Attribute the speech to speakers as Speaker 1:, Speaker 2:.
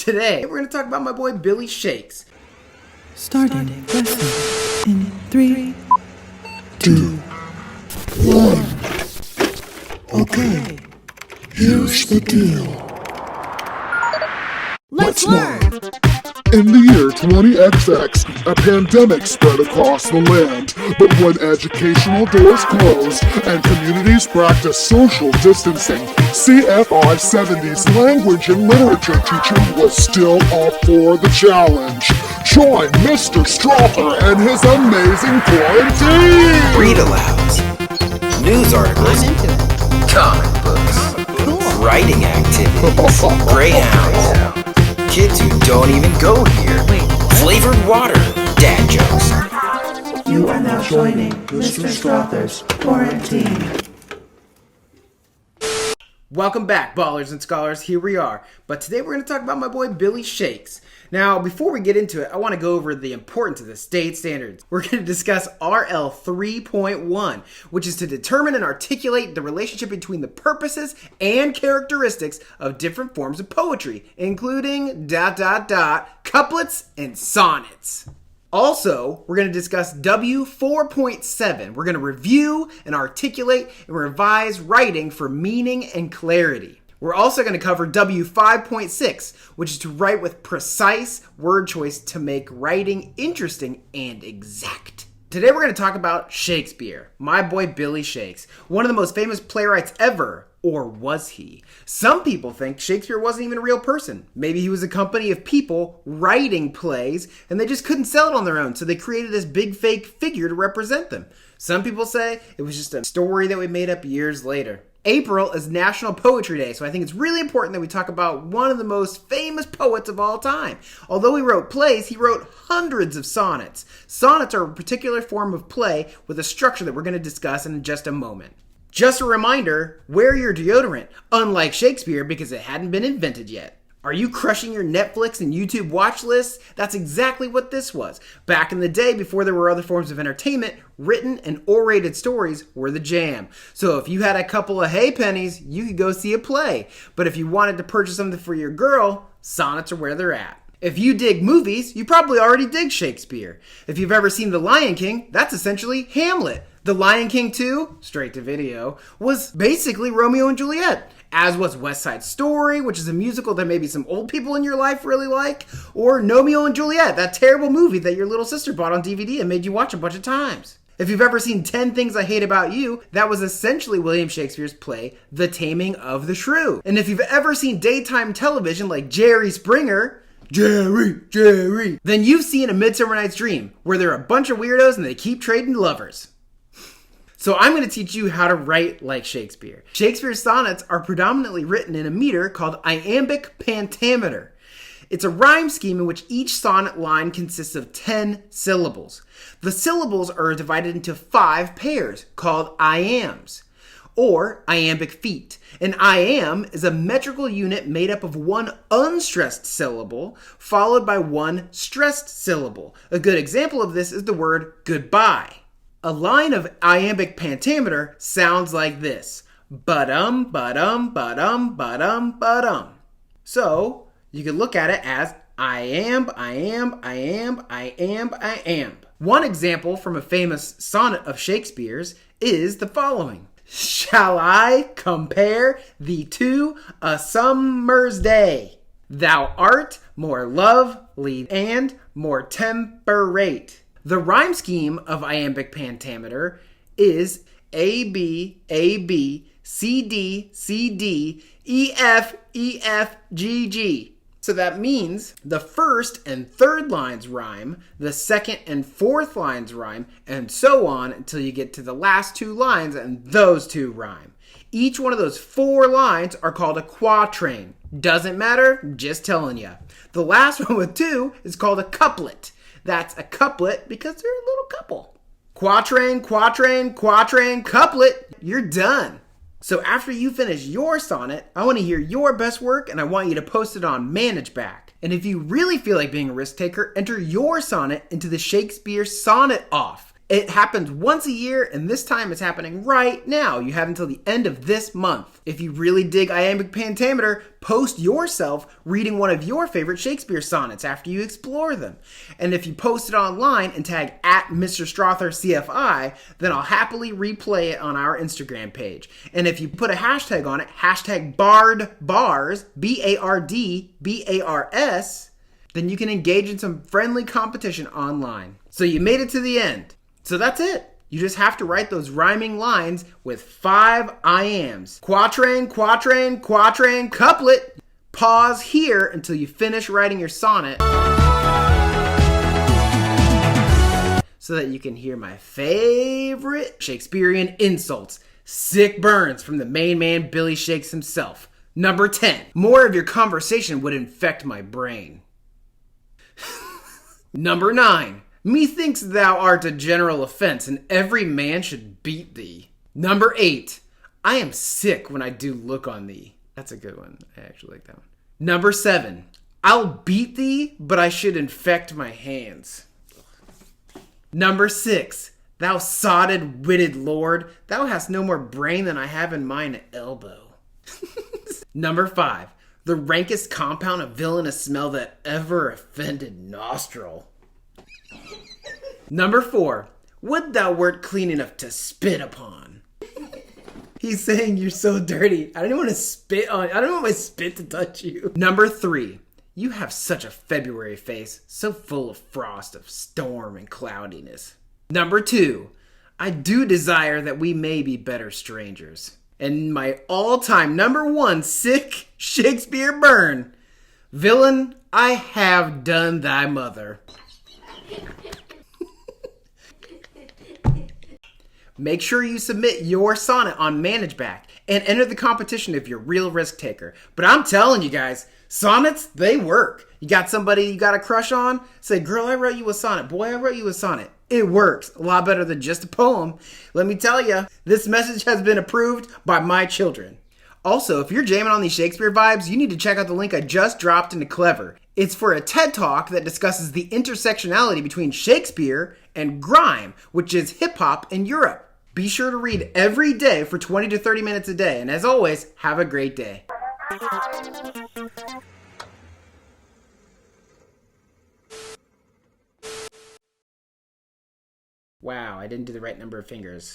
Speaker 1: Today, we're going to talk about my boy Billy Shakes.
Speaker 2: Starting lesson in 3, 2, 1. Okay, here's the deal.
Speaker 3: Let's learn!
Speaker 4: In the year 20XX, a pandemic spread across the land. But when educational doors closed and communities practiced social distancing, CFI 70's language and literature teacher was still up for the challenge. Join Mr. Strother and his amazing Quaranteam!
Speaker 5: Read alouds, news articles, comic books, writing activities, greyhounds, kids who don't even go here, flavored water, dad jokes.
Speaker 2: You are now joining Mr. Strother's Quaranteam.
Speaker 1: Welcome back, ballers and scholars. Here we are. But today we're going to talk about my boy Billy Shakes. Now, before we get into it, I want to go over the importance of the state standards. We're going to discuss RL3.1, which is to determine and articulate the relationship between the purposes and characteristics of different forms of poetry, including ... couplets and sonnets. Also, we're going to discuss W4.7. We're going to review and articulate and revise writing for meaning and clarity. We're also going to cover W5.6, which is to write with precise word choice to make writing interesting and exact. Today we're going to talk about Shakespeare, my boy Billy Shakes, one of the most famous playwrights ever. Or was he? Some people think Shakespeare wasn't even a real person. Maybe he was a company of people writing plays and they just couldn't sell it on their own, so they created this big fake figure to represent them. Some people say it was just a story that we made up years later. April is National Poetry Day, so I think it's really important that we talk about one of the most famous poets of all time. Although he wrote plays, he wrote hundreds of sonnets. Sonnets are a particular form of play with a structure that we're going to discuss in just a moment. Just a reminder, wear your deodorant, unlike Shakespeare, because it hadn't been invented yet. Are you crushing your Netflix and YouTube watch lists? That's exactly what this was. Back in the day, before there were other forms of entertainment, written and orated stories were the jam. So if you had a couple of hay pennies, you could go see a play. But if you wanted to purchase something for your girl, sonnets are where they're at. If you dig movies, you probably already dig Shakespeare. If you've ever seen The Lion King, that's essentially Hamlet. The Lion King 2, straight to video, was basically Romeo and Juliet, as was West Side Story, which is a musical that maybe some old people in your life really like, or Romeo and Juliet, that terrible movie that your little sister bought on DVD and made you watch a bunch of times. If you've ever seen 10 Things I Hate About You, that was essentially William Shakespeare's play, The Taming of the Shrew. And if you've ever seen daytime television like Jerry Springer, Jerry, then you've seen A Midsummer Night's Dream, where there are a bunch of weirdos and they keep trading lovers. So I'm going to teach you how to write like Shakespeare. Shakespeare's sonnets are predominantly written in a meter called Iambic Pantameter. It's a rhyme scheme in which each sonnet line consists of 10 syllables. The syllables are divided into 5 pairs called iambs, or iambic feet. An iamb is a metrical unit made up of one unstressed syllable followed by one stressed syllable. A good example of this is the word goodbye. A line of iambic pentameter sounds like this. BaDUM, baDUM, baDUM, baDUM, baDUM. So, you can look at it as iamb, iamb, iamb, iamb, iamb. One example from a famous sonnet of Shakespeare's is the following. Shall I compare thee to a summer's day? Thou art more lovely and more temperate. The rhyme scheme of iambic pentameter is A, B, A, B, C, D, C, D, E, F, E, F, G, G. So that means the first and third lines rhyme, the second and fourth lines rhyme, and so on until you get to the last 2 lines and those 2 rhyme. Each one of those 4 lines are called a quatrain. Doesn't matter, just telling you. The last one with 2 is called a couplet. That's a couplet because they're a little couple. Quatrain, quatrain, quatrain, couplet, you're done. So after you finish your sonnet, I want to hear your best work and I want you to post it on ManageBack. And if you really feel like being a risk taker, enter your sonnet into the Shakespeare Sonnet-Off. It happens once a year, and this time it's happening right now. You have until the end of this month. If you really dig Iambic Pantameter, post yourself reading one of your favorite Shakespeare sonnets after you explore them. And if you post it online and tag at Mr. Strother CFI, then I'll happily replay it on our Instagram page. And if you put a hashtag on it, hashtag BARDBARS, BARDBARS, then you can engage in some friendly competition online. So you made it to the end. So that's it. You just have to write those rhyming lines with 5 iambs. Quatrain, quatrain, quatrain, couplet. Pause here until you finish writing your sonnet so that you can hear my favorite Shakespearean insults. Sick burns from the main man Billy Shakes himself. Number 10. More of your conversation would infect my brain. Number 9. Methinks thou art a general offense, and every man should beat thee. Number 8. I am sick when I do look on thee. That's a good one. I actually like that one. Number 7. I'll beat thee, but I should infect my hands. Number 6. Thou sodded, witted lord, thou hast no more brain than I have in mine elbow. Number 5. The rankest compound of villainous smell that ever offended nostril. Number 4. Would thou wert clean enough to spit upon. He's saying you're so dirty. I don't want to spit on. I don't want my spit to touch you. Number 3. You have such a February face, so full of frost, of storm and cloudiness. Number 2. I do desire that we may be better strangers. And my all-time number 1 sick Shakespeare burn. Villain, I have done thy mother. Make sure you submit your sonnet on ManageBack and enter the competition if you're a real risk taker. But I'm telling you guys, sonnets, they work. You got somebody you got a crush on? Say, girl, I wrote you a sonnet. Boy, I wrote you a sonnet. It works. A lot better than just a poem. Let me tell you, this message has been approved by my children. Also, if you're jamming on these Shakespeare vibes, you need to check out the link I just dropped into Clever. It's for a TED Talk that discusses the intersectionality between Shakespeare and grime, which is hip-hop in Europe. Be sure to read every day for 20 to 30 minutes a day. And as always, have a great day. Wow, I didn't do the right number of fingers.